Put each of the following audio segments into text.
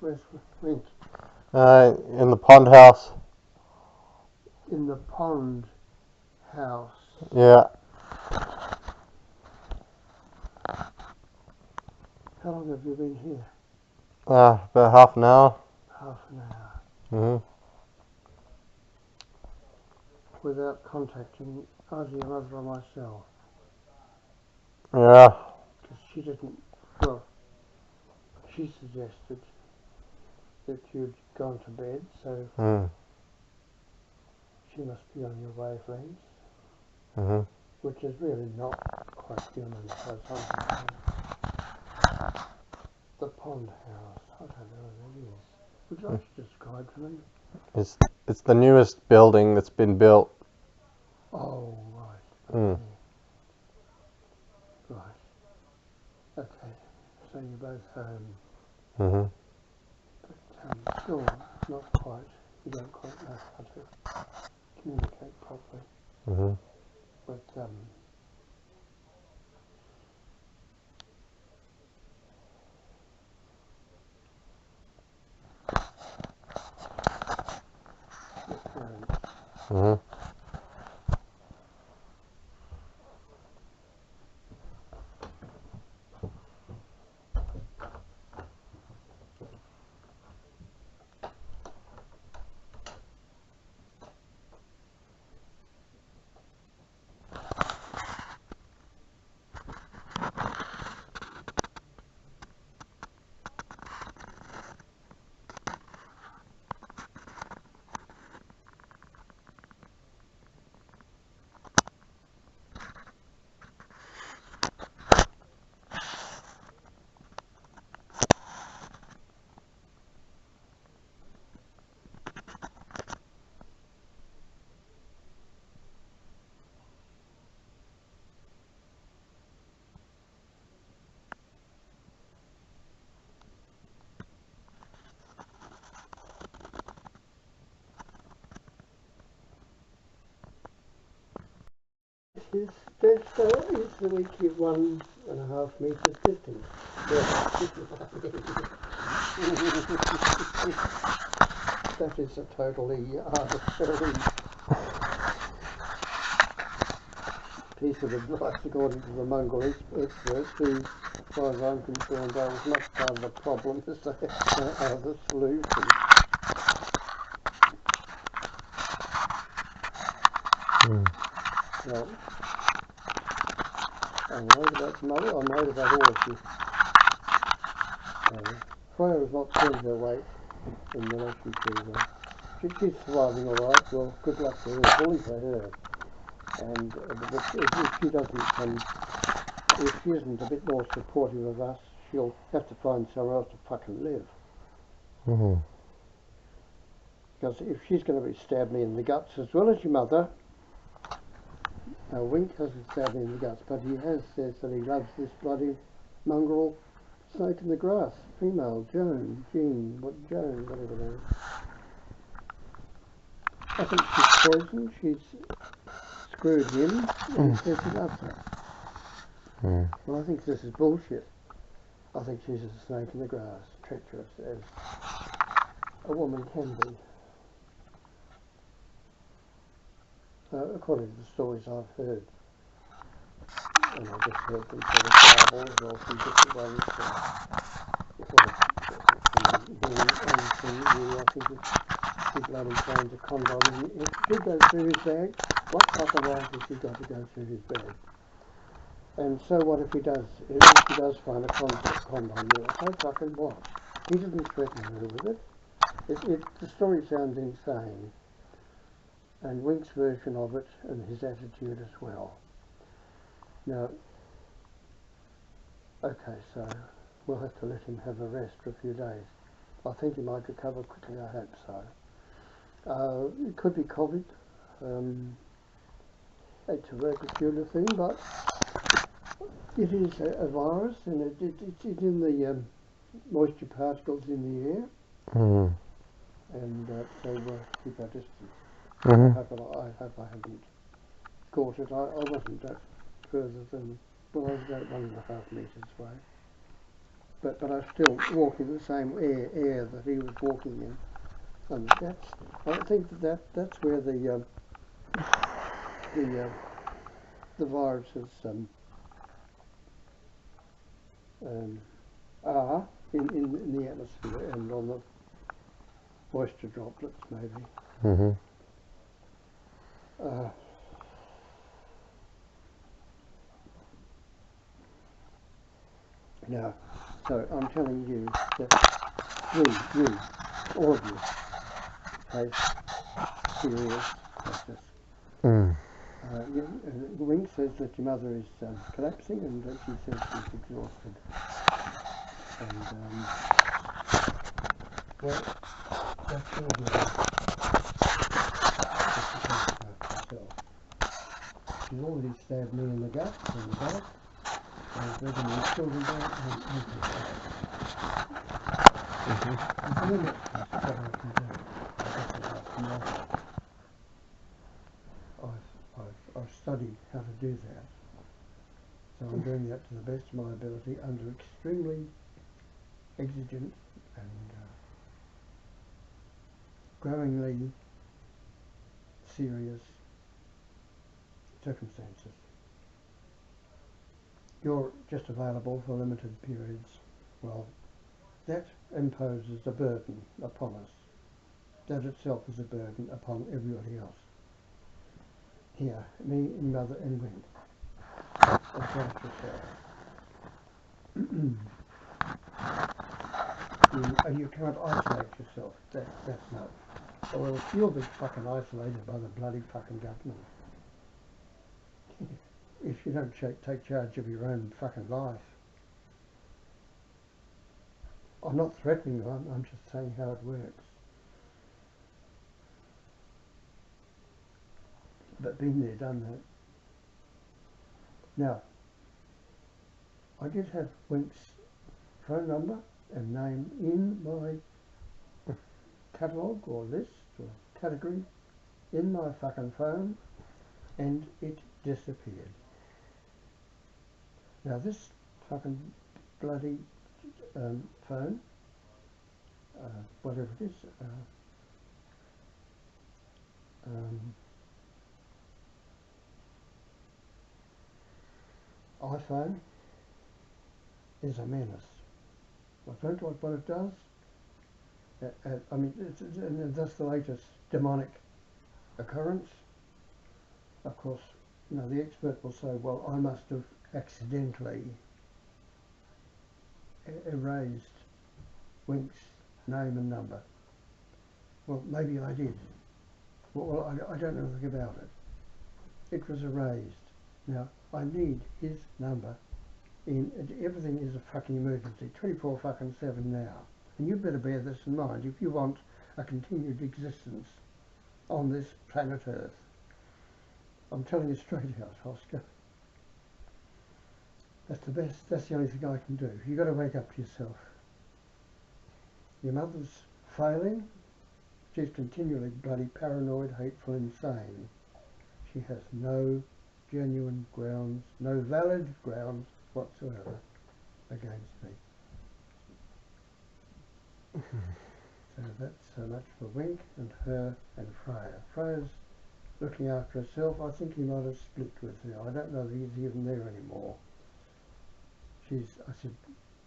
Where's Wink? In the pond house. In the pond house. Yeah. How long have you been here? About half an hour. Half an hour. Mhm. Without contacting either your mother or myself. Yeah. Because she didn't, well, she suggested that you'd gone to bed, so Mm. she must be on your wavelength, Mhm. which is really not quite human as far as I'm concerned. The pond house, I don't know what that is. Would you like to describe to me? It's the newest building that's been built. Oh, right. Mm. Okay. Right. Okay. So you're both home. Mhm. But still not quite. You don't quite know how to communicate properly. Mhm. But your parents. Mhm. His bedstone is the weekly 1.5 metres distance. That is a totally arbitrary piece of advice according to the mongrel experts who, as far as I'm concerned, are as much part of the problem as they are the solution. Mm. Well, I'm worried about Mother, I'm worried about all of you. Freya has not turned her weight in relation to she's surviving all right. Well, good luck to her, bully for her. And but if she isn't a bit more supportive of us, she'll have to find somewhere else to fucking live. Mhm. Because if she's going to be stabbed me in the guts as well as your mother, Wink hasn't stabbed me in the guts, but he has said that he loves this bloody mongrel snake in the grass, female, Joan, whatever her name. I think she's poisoned, she's screwed him, and he says he loves her. Mm. Well, I think this is bullshit. I think she's a snake in the grass, treacherous as a woman can be. According to the stories I've heard, and I just heard them sort of garbled as well from different ones. Really, I think he bloody finds a condom. And if she goes through his bag, what fucking right has he got to go through his bag? And so what if he does? If he does find a condom, so fucking what? He didn't threaten her with it. The story sounds insane. And Wink's version of it and his attitude as well. Now, okay, so we'll have to let him have a rest for a few days. I think he might recover quickly, I hope so. It could be COVID. It's a very peculiar thing, but it is a virus and it's in the moisture particles in the air. Mm. And so we'll have to keep our distance. Mhm. I hope I haven't caught it. I wasn't further than, well, I was about 1.5 metres away. but I still walk in the same air that he was walking in, and I think that's where the viruses are in the atmosphere and on the moisture droplets maybe. Mm-hmm. Now, so I'm telling you that you, all of you, face serious crisis. Mm. Wing says that your mother is collapsing, and she says she's exhausted. And well, that's all good. She's already stabbed me in the gut, in the back, and letting my children don't have anything. It's a limit to what I can do. I've studied how to do that, so I'm doing that to the best of my ability under extremely exigent and growingly serious circumstances. You're just available for limited periods. Well, that imposes a burden upon us. That itself is a burden upon everybody else. Here, me and mother and Wing. Look after yourself. You can't isolate yourself. That's no. Well, you'll be fucking isolated by the bloody fucking government. If you don't take charge of your own fucking life. I'm not threatening you, I'm just saying how it works. But been there, done that. Now, I did have Wink's phone number and name in my catalogue or list or category in my fucking phone, and it disappeared. Now this fucking bloody phone, whatever it is, iPhone is a menace. I don't like what it does. I mean, that's the latest demonic occurrence. Of course, you know, the expert will say, well, I must have accidentally erased Wink's name and number. Well, maybe I did. Well, I don't know anything about it. It was erased. Now, I need his number everything is a fucking emergency, 24 fucking 7 now. And you better bear this in mind if you want a continued existence on this planet Earth. I'm telling you straight out, Oscar. That's the best, that's the only thing I can do. You've got to wake up to yourself. Your mother's failing. She's continually bloody paranoid, hateful, insane. She has no genuine grounds, no valid grounds whatsoever against me. So that's so much for Wink and her and Freya. Freya's looking after herself. I think he might have split with her. I don't know that he's even there anymore. I said,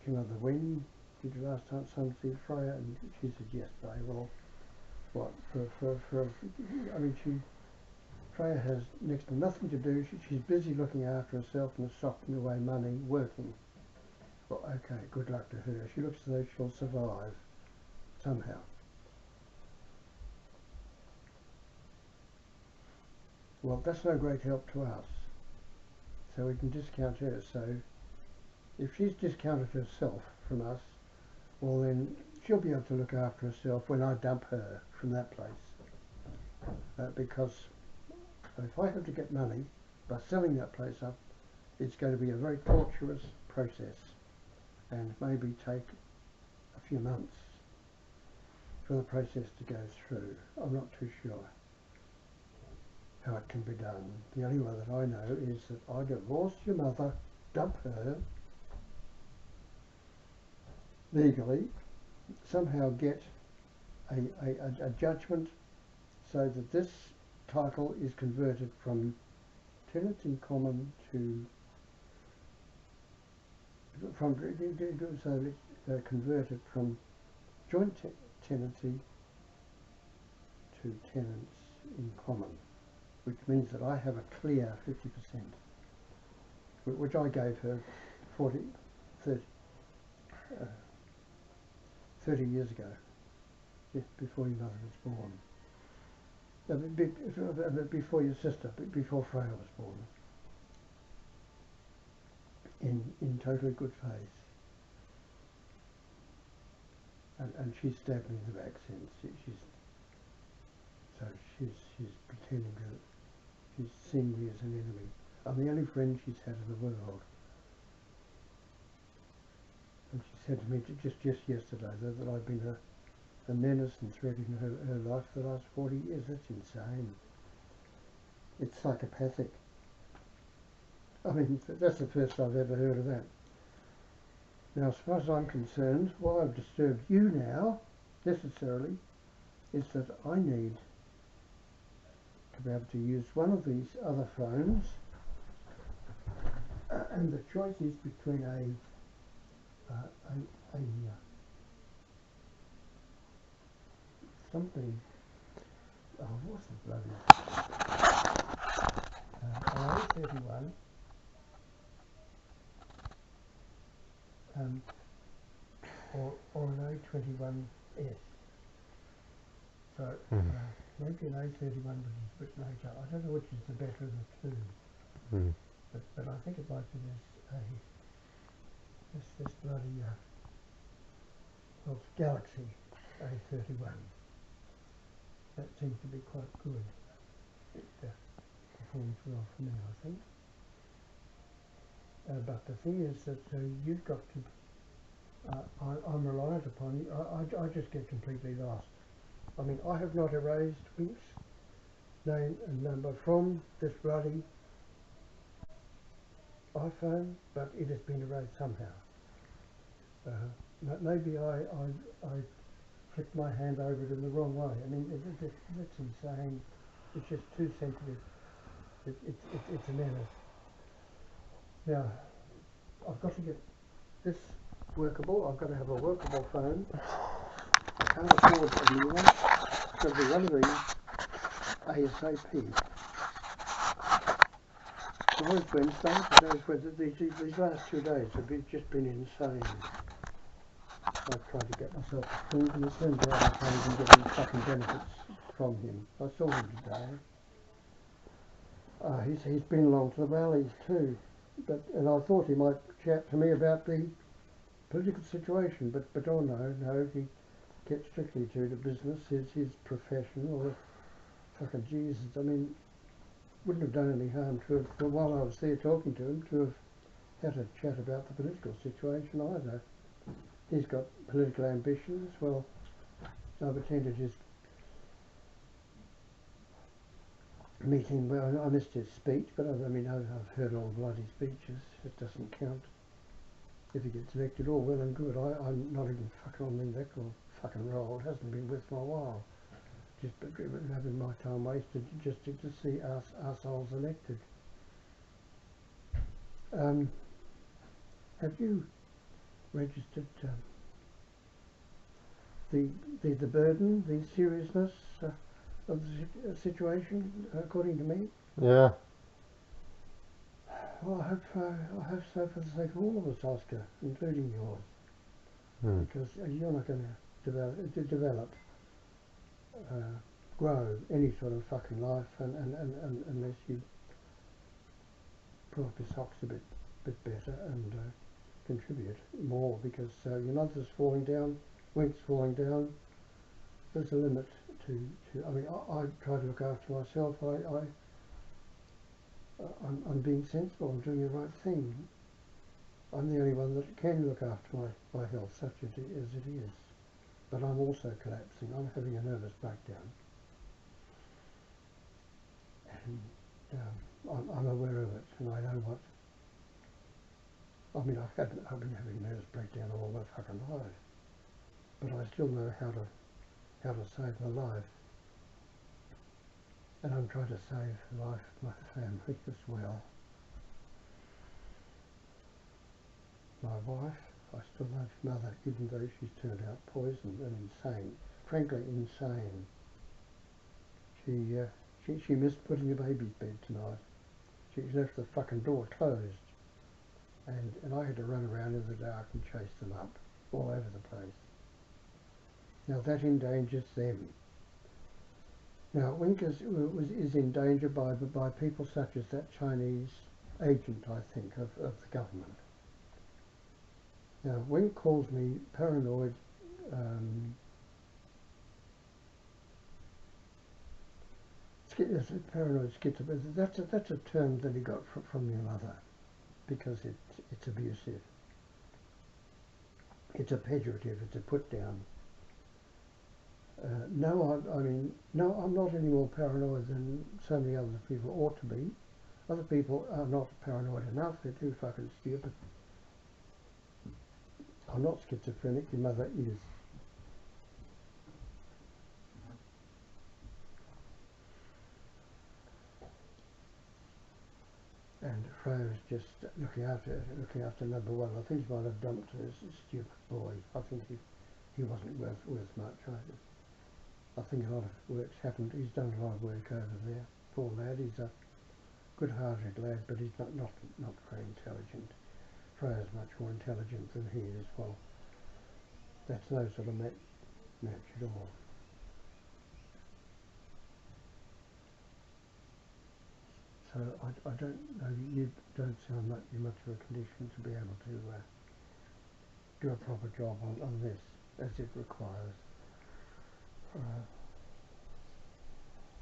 King of the Wind, did you last time see Freya? And she said, yes, very well. What, I mean, Freya has next to nothing to do. She's busy looking after herself and socking away money, working. Well, okay, good luck to her. She looks as though she'll survive, somehow. Well, that's no great help to us. So we can discount her. So if she's discounted herself from us, well then she'll be able to look after herself when I dump her from that place. Because if I have to get money by selling that place up, it's going to be a very torturous process and maybe take a few months for the process to go through. I'm not too sure how it can be done. The only way that I know is that I divorce your mother, dump her, legally somehow get a judgment so that this title is converted from tenants in common to so it's converted from joint tenancy to tenants in common, which means that I have a clear 50%, which I gave her 30 years ago, before your mother was born. Before your sister, before Freya was born, in totally good faith. And she stabbed me in the back since. She's pretending that she's seen me as an enemy. I'm the only friend she's had in the world. And she said to me just yesterday that I've been a menace and threatening her life for the last 40 years. That's insane. It's psychopathic. I mean, that's the first I've ever heard of that. Now, as far as I'm concerned, why I've disturbed you now, necessarily, is that I need to be able to use one of these other phones, and the choice is between something. Oh, what's the bloody A31. Or an A21S. So maybe an A31, but it's a bit later. I don't know which is the better of the two. Mm. But I think it might be this bloody well, it's Galaxy A31. That seems to be quite good. It performs well for me, I think. But the thing is that you've got to. I'm reliant upon you. I just get completely lost. I mean, I have not erased Wink's name and number from this bloody iPhone, but it has been erased somehow. Maybe I flicked my hand over it in the wrong way. I mean, it's insane. It's just too sensitive. It's a menace. Now, I've got to get this workable. I've got to have a workable phone. I can't afford a new one. It's got to be one of these ASAP. Tomorrow's Wednesday. Today's Wednesday. These last 2 days have just been insane. I've tried to get myself food, and it turns out I can't even get any fucking benefits from him. I saw him today. He's been along to the valleys too, and I thought he might chat to me about the political situation, but oh no, he kept strictly to business, his profession, or fucking Jesus. I mean, wouldn't have done any harm to have, while I was there talking to him, to have had a chat about the political situation either. He's got political ambitions. Well, I've attended his meeting. Well, I missed his speech, but I've heard all bloody speeches. It doesn't count. If he gets elected, all well and good. I'm not even fucking on the electoral fucking roll. It hasn't been worth my while. Just having my time wasted just to see assholes elected. Have you registered the burden, the seriousness of the situation, according to me? Yeah. Well, I hope so for the sake of all of us, Oscar, including yours, because you're not going to develop, grow any sort of fucking life, and unless you pull up your socks a bit better and contribute more, because your mother's falling down, Wink's falling down. There's a limit to I mean, I try to look after myself. I'm being sensible. I'm doing the right thing. I'm the only one that can look after my health, such as it is. But I'm also collapsing. I'm having a nervous breakdown. And I'm aware of it, and I know I mean, I've been having nervous breakdown all my fucking life, but I still know how to save my life, and I'm trying to save the life of my family as well. My wife, I still love mother, even though she's turned out poisoned and insane, frankly insane. She missed putting the baby's bed tonight. She left the fucking door closed, and I had to run around in the dark and chase them up all over the place. Now that endangers them. Now Wink is in danger by people such as that Chinese agent, I think, of the government. Now Wink calls me paranoid. Paranoid schizophrenia. That's a term that he got from your mother, because it's abusive. It's a pejorative. It's a put down. No, I'm not any more paranoid than so many other people ought to be. Other people are not paranoid enough. They're too fucking stupid. I'm not schizophrenic. Your mother is. And Freya's just looking after number one. I think he might have dumped his stupid boy. I think he wasn't worth much. I think a lot of work's happened. He's done a lot of work over there. Poor lad. He's a good-hearted lad, but he's not very intelligent. Freya's much more intelligent than he is. Well, that's no sort of match at all. So I don't know. You don't sound much of a condition to be able to do a proper job on this as it requires.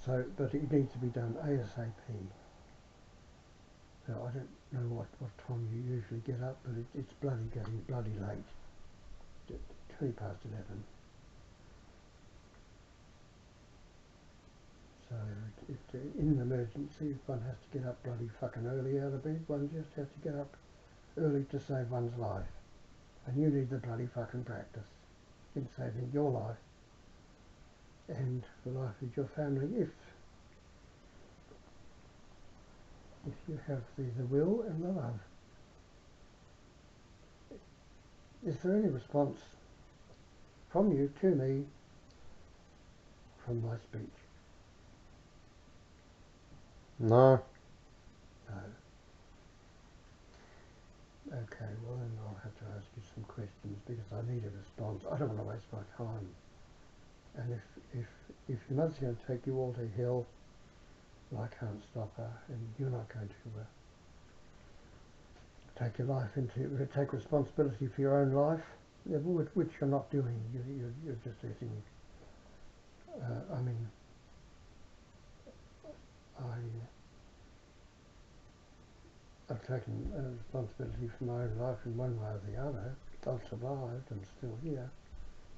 But it needs to be done ASAP. So I don't know what time you usually get up, but it's getting bloody late. 20 past 11. So in an emergency, one has to get up bloody fucking early out of bed. One just has to get up early to save one's life. And you need the bloody fucking practice in saving your life and the life of your family if you have the will and the love. Is there any response from you to me from my speech? No. No. Okay, well then I'll have to ask you some questions because I need a response. I don't want to waste my time. And if your mother's going to take you all to hell, well, I can't stop her, and you're not going to take your life take responsibility for your own life, which you're not doing. You're just letting. I've taken responsibility for my own life in one way or the other. I've survived. I'm still here.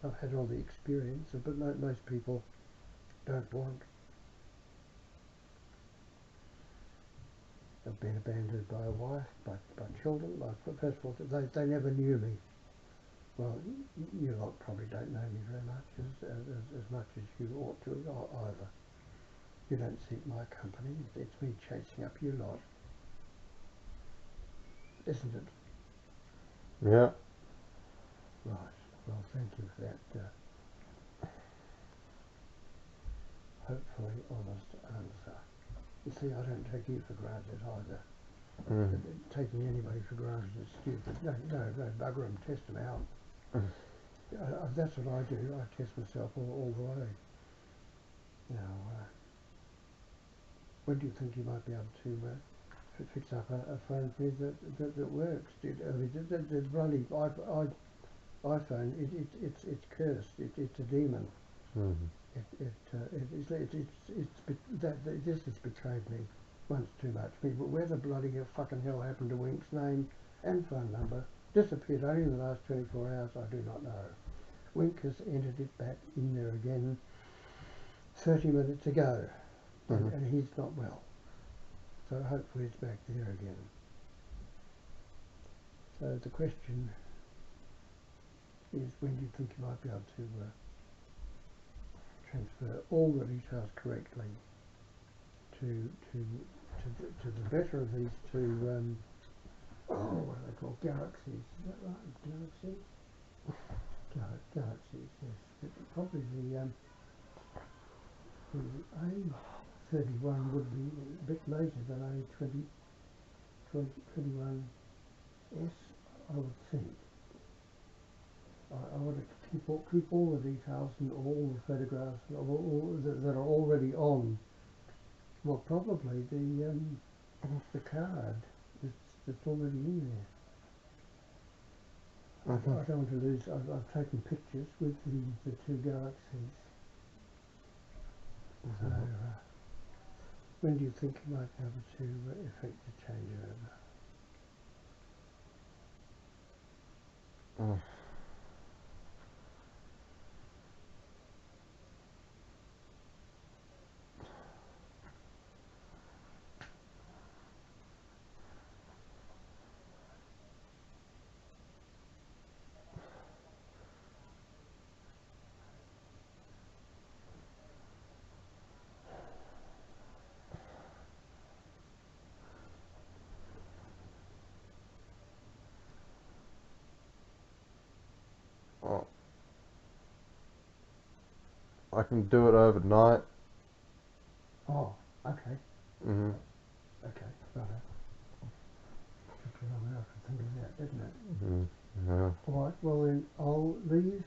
I've had all the experience, but most people don't want. I've been abandoned by a wife, by children. First of all, they never knew me. Well, you lot probably don't know me very much, as much as you ought to either. You don't seek my company. It's me chasing up you lot, isn't it? Yeah. Right. Well, thank you for that hopefully honest answer. You see, I don't take you for granted either. Taking anybody for granted is stupid. No, bugger them, test them out. That's what I do. I test myself all the way. Now, when do you think you might be able to fix up a phone for me that works? The bloody iPhone, it's cursed. It's a demon. This has betrayed me once too much. But where the bloody fucking hell happened to Wink's name and phone number disappeared only in the last 24 hours, I do not know. Wink has entered it back in there again 30 minutes ago, and he's not well. So hopefully it's back there again. So the question is, when do you think you might be able to transfer all the details correctly to the better of these two, what are they called, galaxies, is that right, galaxies? Galaxies, yes, but probably the A31 would be a bit later than A21S, I would think. I want to keep all the details and all the photographs and all that are already on. Well, probably the card that's already in there. I don't want to lose. I've taken pictures with the two galaxies. So, when do you think you might be able to effect the changeover? I can do it overnight. Oh, okay. Mhm. Okay, right. Took you long enough to think of that, didn't it? Yeah. All right. Well, then I'll leave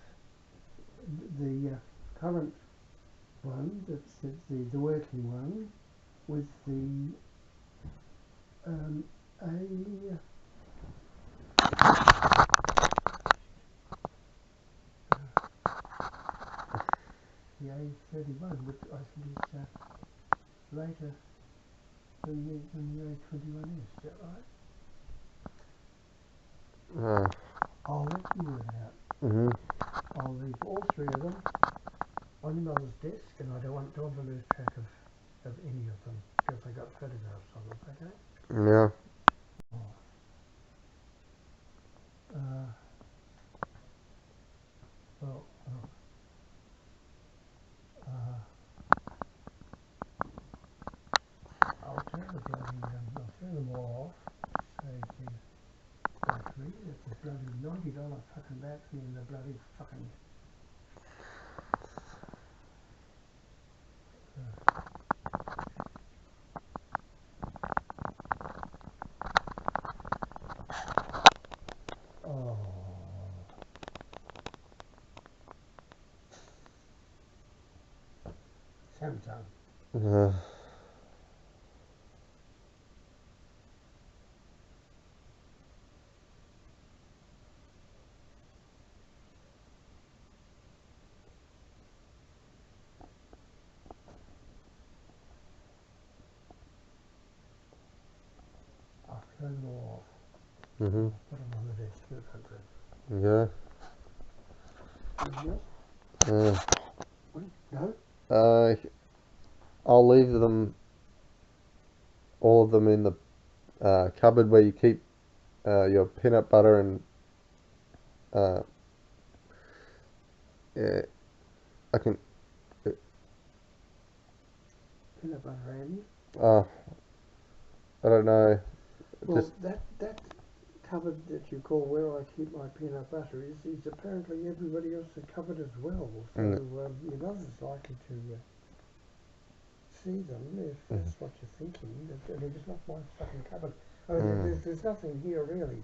the current one, that's the working one, with the A. The A31, which I think is later than the A21 is that right? I'll let you work it out. I'll leave all three of them on your mother's desk, and I don't want to lose track of any of them, because I got photographs of them, okay? Yeah. Well, I'll turn them all off, save the battery. It's a bloody $90 fucking battery in the bloody fucking... Samsung. Yeah. I'll turn them all off. Put them on the desk in the front room. Yeah. Anything else? No? I'll leave all of them in the cupboard where you keep your peanut butter and yeah, I can. Peanut butter and... I don't know. Well, Just that cupboard that you call where I keep my peanut butter is apparently everybody else's cupboard as well. So you're not as likely to see them if that's what you're thinking. I mean, it's not my fucking cupboard. I mean, there's nothing here really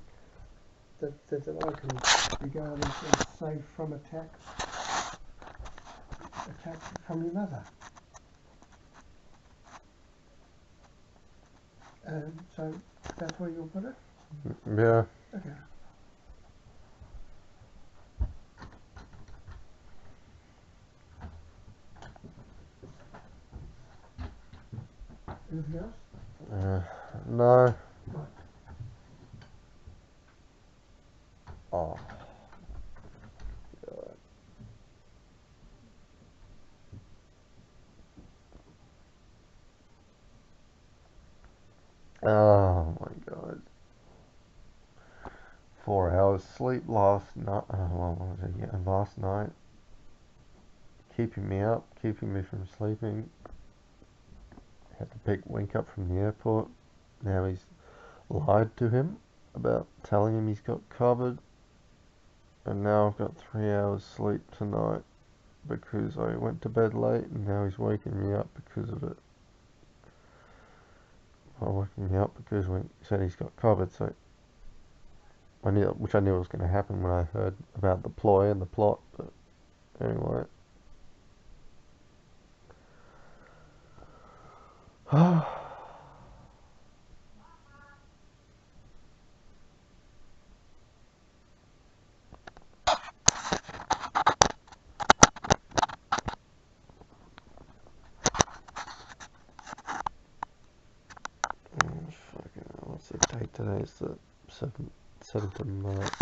that I can regard as safe from attack from your mother. So that's where you'll put it? yeah. Okay. Anything else? No. Right. Oh. God. Oh my God. 4 hours sleep last night. What was it? Yeah, last night, keeping me up, keeping me from sleeping. Had to pick Wink up from the airport. Now he's lied to him about telling him he's got COVID, and now I've got 3 hours sleep tonight because I went to bed late, and now he's waking me up because of it. Waking me up because Wink said he's got COVID, so which I knew was going to happen when I heard about the ploy and the plot, but anyway. What's the date today? It's the 7th of March.